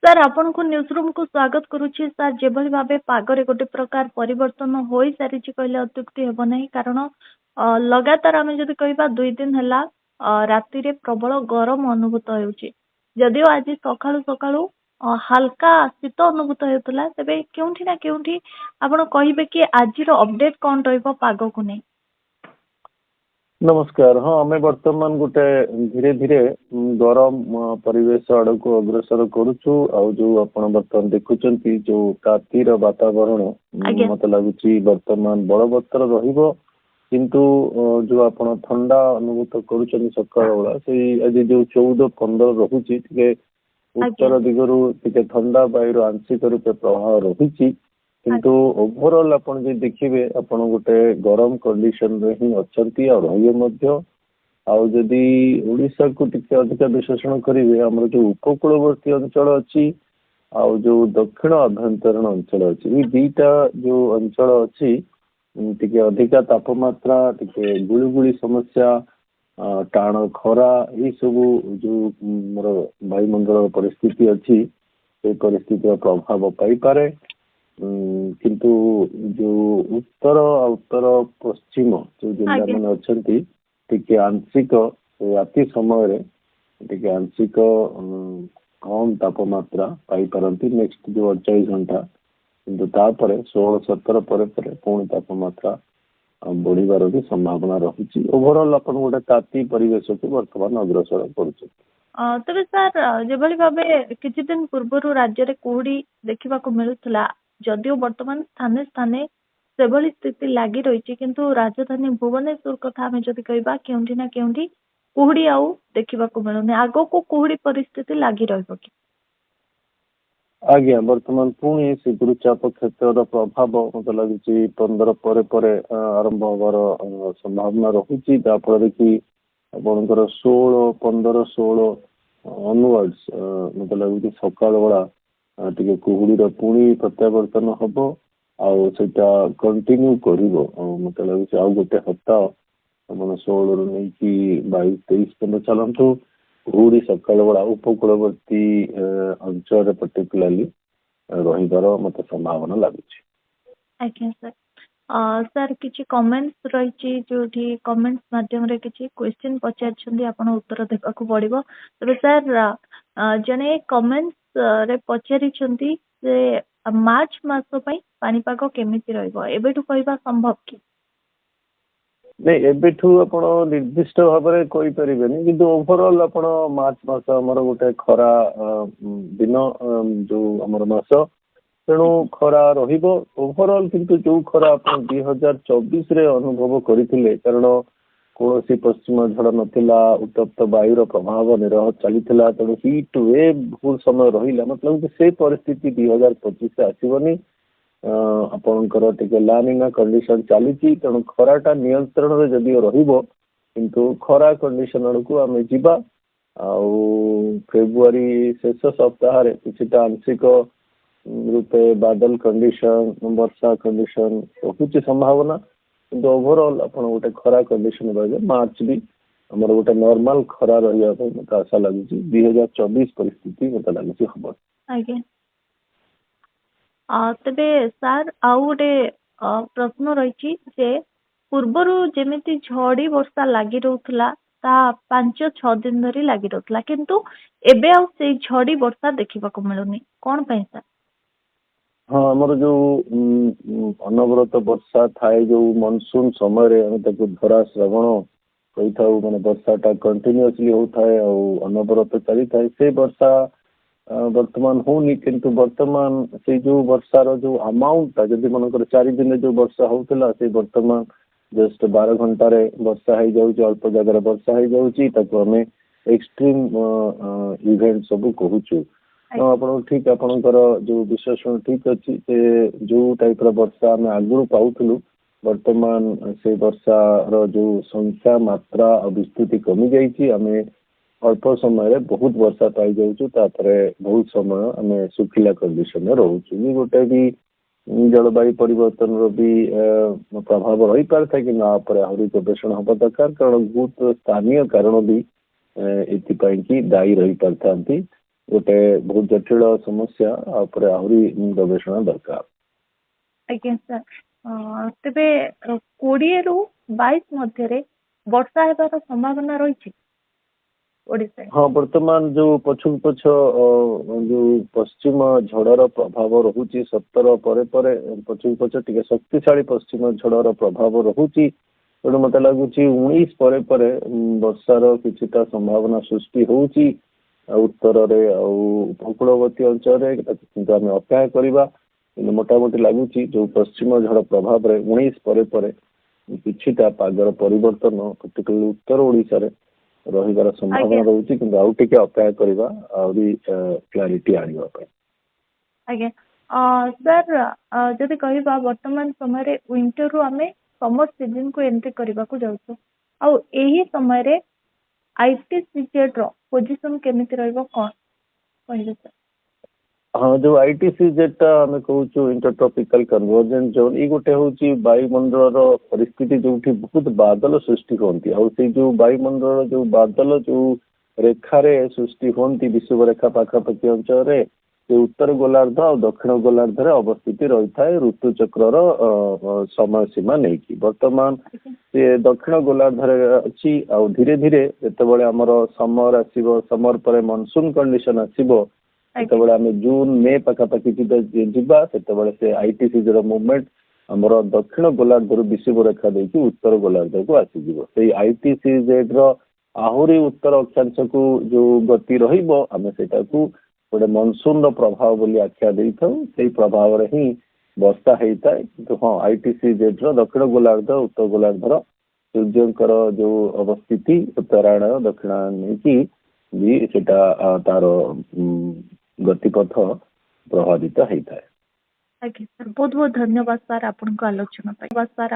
Sir ଆପଣଙ୍କୁ news ରୁମକୁ ସ୍ୱାଗତ କରୁଛି। ସାର୍ ଯେଭଳି ଭାବେ ପାଗରେ ଗୋଟେ ପ୍ରକାର ପରିବର୍ତ୍ତନ ହୋଇସାରିଛି କହିଲେ ଅତ୍ୟୁକ୍ତି ହେବ ନାହିଁ। କାରଣ ଲଗାତାର ଆମେ ଯଦି କହିବା 2 ଦିନ ହେଲା ରାତିରେ ପ୍ରବଳ ଗରମ ଅନୁଭୂତ ହେଉଛି। ଯଦିଓ ଆଜି ସକାଳୁ ସକାଳୁ ହାଲକା ଶୀତ ଅନୁଭୂତ ହେଉଥିଲା, ତେବେ କେଉଁଠି ନା କେଉଁଠି ଆପଣ କହିବେ କି ଆଜିର ଅପଡେଟ୍ କ'ଣ ରହିବ ପାଗକୁ ନେଇ? नमस्कार। हाँ, आमे वर्तमान गोटे धीरे धीरे गरम परिवेश आड़ को अग्रसर करुचु जो आपण वर्तमान देखुचंती जो रातिर वातावरण आज्ञा मत लगुच वर्तमान बलवत्तर रहिबो किंतु जो आपण ठंडा अनुभूत करुचंती सकाळ बेला से आज जो 14-15 रहुची टिके आज्ञा उत्तर दिगरु टिके ठंडा वायुर आंशिक रूपे प्रभाव रहुची किंतु ओवरऑल आपण जे देखिबे आपण गोटे गरम कंडीशन रे ही अछंती और रहिए मध्य आउ जदि ओडिशा को टिके अधिक विश्लेषण करिवे हमर जो उपकूलवर्ती अंचल अछि आउ जो दक्षिण अभ्यंतरण अंचल अछि ई दुईटा जो अंचल अछि टिके अधिक तापमात्रा टिके गुळगुळी समस्या टाण खरा ये सब जो मोर वायुमंडल परिस्थिति अच्छी से परिस्थिति प्रभाव पाई पारे किंतु जो उत्तर उत्तर पश्चिम जो जिला आज्ञा मैंने अच्छी टिके आंशिक राति समय टिके आंशिक कम तापमात्रा पाई पारती नेक्स्ट जो 48 घंटा किंतु तापर 16-17 पर पुणी तापमात्रा बढ़िबार भी संभावना रही। ओवरऑल अपन गोटे ताती परिवेश को वर्तमान अग्रसर करुचे। ତେବେ ସାର୍ ଯେଭଳି ଭାବେ କିଛି ଦିନ ପୂର୍ବରୁ ରାଜ୍ୟରେ କୁହୁଡି ଦେଖିବାକୁ ମିଳୁଥିଲା, ଯଦିଓ ବର୍ତ୍ତମାନ ସ୍ଥାନେ ସ୍ଥାନେ ସେଭଳି ସ୍ଥିତି ଲାଗି ରହିଛି, କିନ୍ତୁ ରାଜଧାନୀ ଭୁବନେଶ୍ୱର କଥା ଆମେ ଯଦି କହିବା କେଉଁଠି ନା କେଉଁଠି କୁହୁଡି ଆଉ ଦେଖିବାକୁ ମିଳୁନି। ଆଗକୁ କୁହୁଡି ପରିସ୍ଥିତି ଲାଗି ରହିବ କି? आज्ञा वर्तमान पुणी से गुरुचाप क्षेत्र प्रभाव मत लगे 15 पर आरंभ हबार संभावना रही जहाँफल कि आपंकर 16-15-16 अनवर्ड्स मत लगे सकाळ बेला टिके कुहुड़ीर पुणी प्रत्यावर्तन हम आटा कंटिन्यू कर मत लगे आउ गोटे हप्ताह आप 16 रु नहीं 22-23 पर्यटन चलतु कुहुड़ी सकाळ बेला उपकूलवर्ती अंचल पर्टिकुलाली रहिबार मत संभावना लगुच। आज्ञा सर सर किछि कमेंट्स रही जो कमेंट्स माध्यम रे किछि क्वेश्चन पचार आपण उत्तर देबाकू पड़िबो। तबे सर जने कमेंट्स रे पचारि छंती जे मार्च मास पई पानीपाग केमिति रहइबो एबेठु कहबा संभव कि? नहीं एबेठू आपण निर्दिष्ट भाव में कहि परिबेनी किंतु ओवरऑल आपण मार्च मास हमर गोटे खरा दिन जो हमर मास तेणु खरा रहिबो ओवरऑल किंतु जो खरा आपण 2024 रे अनुभव करिथिले कारण कौन पश्चिम झड़ नथिला उत्तप्त वायुर प्रभाव निरह चलीथिला तेणु हीट वेव बहुत समय रहिला मतलब से परिस्थिति 2025 से आसीबनी आपणकर टिके लानिना कंडीशन चली तेणु खराटा नियंत्रण रे जदियो रहिबो किंतु खरा कंडीशन आड़कू आम जीवा फेब्रुआरी शेष सप्ताह किछिटा आंशिक रूपे बादल कंडीशन वर्षा कंडीशन रखुची संभावना किंतु ओवरऑल आपण गोटे खरा कंडीशन रही मार्च भी हमर गोटे नॉर्मल खरा रहिया मत आशा लगुच 2024 परिस्थिति मत लगुच हम। आज्ञा तेबे सार आउ गोटे प्रश्न रही पूर्वरु जेमिति झड़ी वर्षा लगी रहउथला ता 5-6 दिन धरी लगी रहउथला किंतु एबे आउ से झड़ी वर्षा देखिबाकू मिलुनी कोन पई सर? हाँ हमर जो अनवरत वर्षा थाए जो मानसून समय हम धरा श्रवण कही था माने वर्षाटा कंटिन्यूअसली होता है और अनवरत चली था से वर्षा वर्तमान होनी किंतु वर्तमान से जो वर्षार जो अमाउंट जदि मनकर 4 दिन जो वर्षा होता से वर्तमान जस्ट 12 घंटे वर्षा हो जाऊँ अल्प जगह वर्षा हो जाऊँ आम एक्सट्रीम इवेंट सब कहूँ आप ठीक आपणकर जो विश्लेषण ठीक अच्छी जो टाइप वर्षा आम आगु पाऊलु वर्तमान से वर्षार जो संख्या मात्रा और विस्तृति कमी जाइए आम अल्प समय बहुत वर्षा पाई जाऊँ बहुत समय आम सुखिला कंडीशन में रोचु ये गोटे भी जलवायु परिवर्तन भी प्रभाव रही पार था कि आहरी गवेषणा हम दरकार कारण बहुत स्थानीय कारण भी एपाई दायी रही पारि गोटे बहुत जटिल समस्या आउपरे आहुरी गवेषणा दरकार। आज्ञा सर तेबे 20 रु 22 मध्य वर्षा हेबार संभावना रही ओडिशा? हाँ, वर्तमान जो पछुक पछ जो पश्चिम झड़र प्रभाव रहुची 17 परे परे पछुक पछ टिके शक्तिशाली पश्चिम झड़र प्रभाव रहुची तेणु मत लगुच 19 परे परे वर्षार किछिटा संभावना सृष्टि होउची उत्तर उपकूलवर्ती अंचल आम अपेक्षा करवा मोटामोटी लगुच जो पश्चिम झड़ प्रभाव 19 परे परे किछिटा पागर परिवर्तन पर्टिकुलरली उत्तर ओडिशा रे रहिबार संभावना रहुची किंतु आउ टिके अपेक्षा करवा आउरी क्लैरिटी आनिबा पे। आज्ञा सर जदि कहबा वर्तमान समय रे विंटर रु आमे समर सीजन को एंट्री करबा को जाउछो आ एही समय रे आईटीसीजेड रो पोजीशन केमिति रहइबो कोन कहले सर? हाँ, जो आईटीसीजेड आम कहूँ इंटरट्रॉपिकल कन्वर्जेंस जोन ये गोटे हूँ वायुमंडल परिस्थिति जो बहुत बादल सृष्टि होती से जो वायुमंडल जो बादल जो रेखारे सृष्टि होती विषुव रेखा पाखापाखि अंचल उत्तर गोलार्ध और दक्षिण गोलार्ध अवस्थित रही है ऋतुचक्र समय सीमा नहीं कि वर्तमान से दक्षिण गोलार्ध अच्छी धीरे धीरे जिते आमर समर आसो समर पर मनसून कंडीशन आसो आम जून मे पाखापाखि जावा से आईटीसीजेड मूवमेंट आमर दक्षिण गोलार्ध विषुव रेखा देखिए उत्तर गोलार्ध को आसीज आईटीसीजेड आहुरी उत्तर अक्षांश को जो गति रमें गोटे मनसून प्रभाव बोली आख्या दे से प्रभाव ही वर्षा होता है कि हाँ आईटीसीजेड दक्षिण गोलार्ध उत्तर गोलार्धर सूर्यंकर जो अवस्थिति उत्तरायण दक्षिणायन की भी सेटा तार गतिपथ प्रभावित होता है। बहुत बहुत धन्यवाद सर आपन को आलोचना सर।